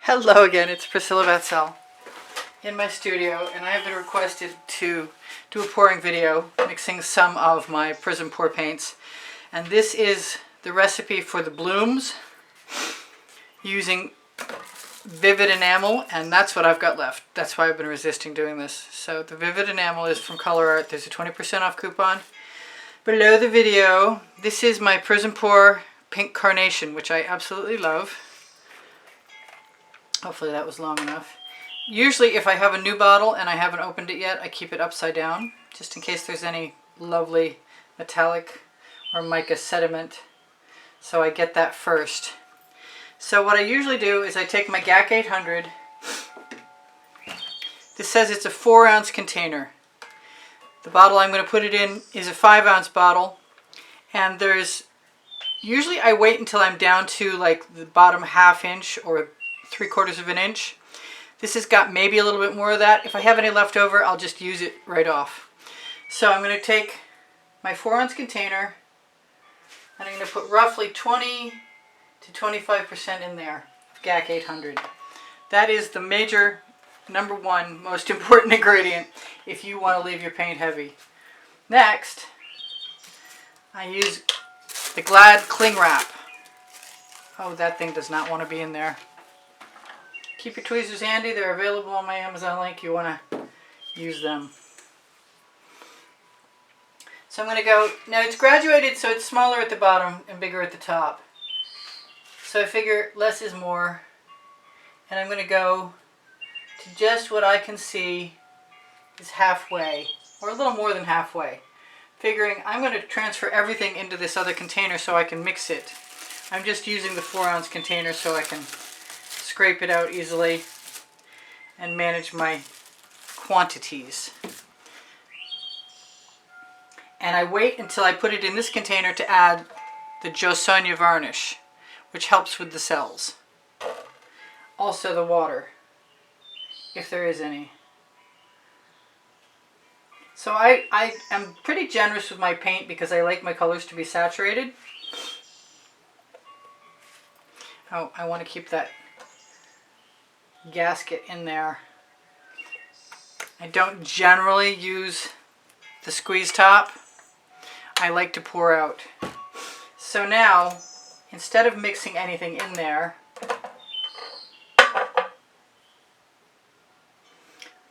Hello again, it's Priscilla Batzell in my studio, and I have been requested to do a pouring video mixing some of my Prizm pour paints. And this is the recipe for the blooms using vivid enamel, and that's what I've got left. That's why I've been resisting doing this. So the vivid enamel is from Color Art. There's a 20% off coupon below the video. This is my Prizm pour pink carnation, which I absolutely love. Hopefully that was long enough. Usually if I have a new bottle and I haven't opened it yet, I keep it upside down, just in case there's any lovely metallic or mica sediment. So I get that first. So what I usually do is I take my GAC 800. This says it's a 4-ounce container. The bottle I'm going to put it in is a 5-ounce bottle. And there's, usually I wait until I'm down to like the bottom ½ inch or 3/4 of an inch. This has got maybe a little bit more of that. If I have any left over, I'll just use it right off. So I'm going to take my 4-ounce container and I'm going to put roughly 20 to 25% in there of GAC 800. That is the major, #1 most important ingredient if you want to leave your paint heavy. Next, I use the Glad cling wrap. Oh, that thing does not want to be in there. Keep your tweezers handy. They're available on my Amazon link. You want to use them. So I'm going to go, now it's graduated so it's smaller at the bottom and bigger at the top. So I figure less is more. And I'm going to go to just what I can see is halfway, or a little more than halfway. Figuring I'm going to transfer everything into this other container so I can mix it. I'm just using the 4-ounce container so I can scrape it out easily and manage my quantities. And I wait until I put it in this container to add the Josonja varnish, which helps with the cells. Also the water, if there is any. So I am pretty generous with my paint because I like my colors to be saturated. Oh, I want to keep that gasket in there. I don't generally use the squeeze top. I like to pour out. So now, instead of mixing anything in there, I'm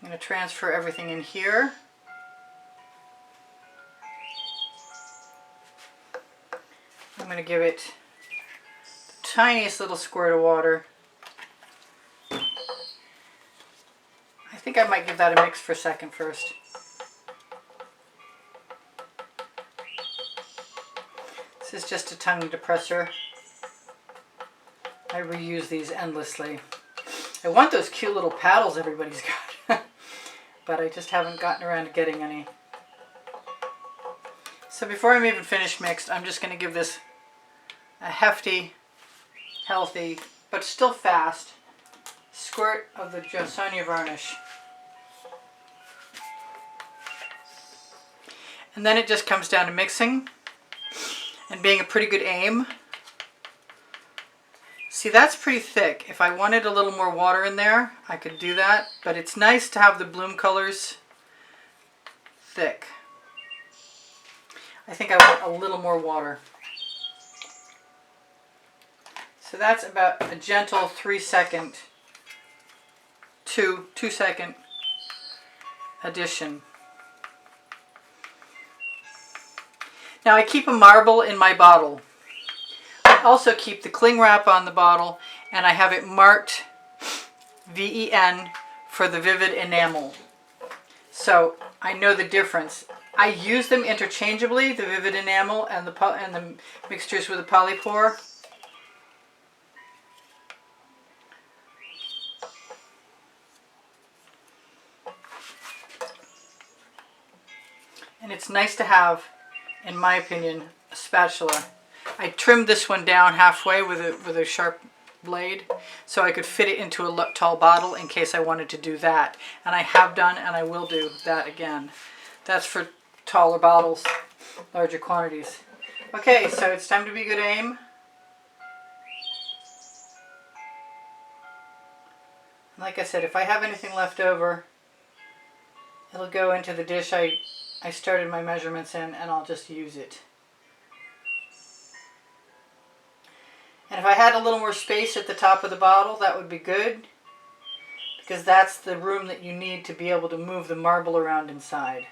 going to transfer everything in here. I'm going to give it the tiniest little squirt of water. I think I might give that a mix for a second first. This is just a tongue depressor. I reuse these endlessly. I want those cute little paddles everybody's got, but I just haven't gotten around to getting any. So before I'm even finished mixed, I'm just going to give this a hefty, healthy, but still fast squirt of the Josonja varnish. And then it just comes down to mixing and being a pretty good aim. See, that's pretty thick. If I wanted a little more water in there, I could do that, but it's nice to have the bloom colors thick. I think I want a little more water. So that's about a gentle 3-second to 2-second addition. Now I keep a marble in my bottle. I also keep the cling wrap on the bottle, and I have it marked VEN for the vivid enamel. So I know the difference. I use them interchangeably, the vivid enamel and the mixtures with the polypore. And it's nice to have, in my opinion, a spatula. I trimmed this one down halfway with a sharp blade so I could fit it into a tall bottle in case I wanted to do that. And I have done, and I will do that again. That's for taller bottles, larger quantities. Okay, so it's time to be good aim. Like I said, if I have anything left over, it'll go into the dish I started my measurements in, and I'll just use it. And if I had a little more space at the top of the bottle, that would be good, because that's the room that you need to be able to move the marble around inside.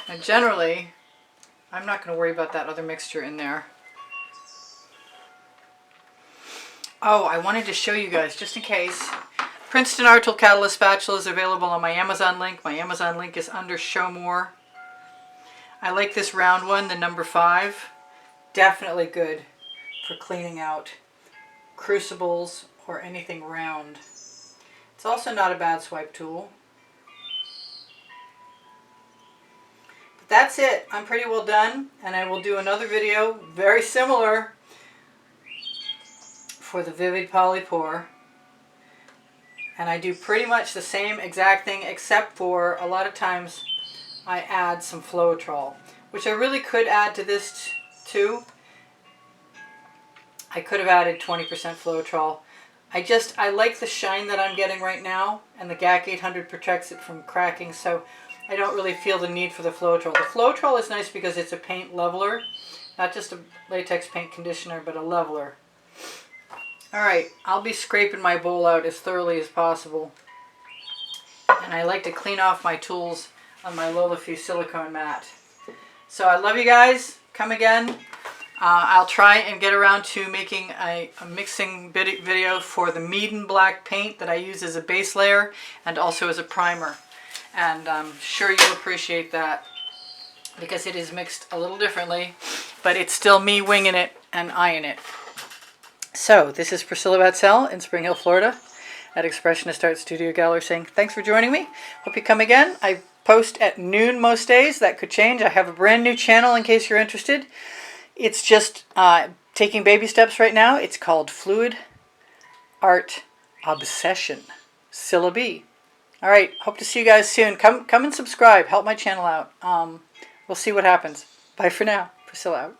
And generally, I'm not going to worry about that other mixture in there. Oh, I wanted to show you guys, just in case, Princeton Art Tool Catalyst Spatula is available on my Amazon link. My Amazon link is under Show More. I like this round one, the number 5. Definitely good for cleaning out crucibles or anything round. It's also not a bad swipe tool. But that's it. I'm pretty well done, and I will do another video very similar for the Vivid Polypore. And I do pretty much the same exact thing, except for a lot of times I add some Floetrol, which I really could add to this too. I could have added 20% Floetrol. I like the shine that I'm getting right now, and the GAC 800 protects it from cracking, so I don't really feel the need for the Floetrol. The Floetrol is nice because it's a paint leveler, not just a latex paint conditioner, but a leveler. Alright, I'll be scraping my bowl out as thoroughly as possible. And I like to clean off my tools on my Lolafuse silicone mat. So I love you guys. Come again. I'll try and get around to making a mixing video for the Meaden black paint that I use as a base layer and also as a primer. And I'm sure you'll appreciate that, because it is mixed a little differently, but it's still me winging it and eyeing it. So this is Priscilla Batzell in Spring Hill, Florida at Expressionist Art Studio Gallery saying thanks for joining me. Hope you come again. I post at noon most days. That could change. I have a brand new channel in case you're interested. It's just taking baby steps right now. It's called Fluid Art Obsession. Scylla B. All right. Hope to see you guys soon. Come and subscribe. Help my channel out. We'll see what happens. Bye for now. Priscilla out.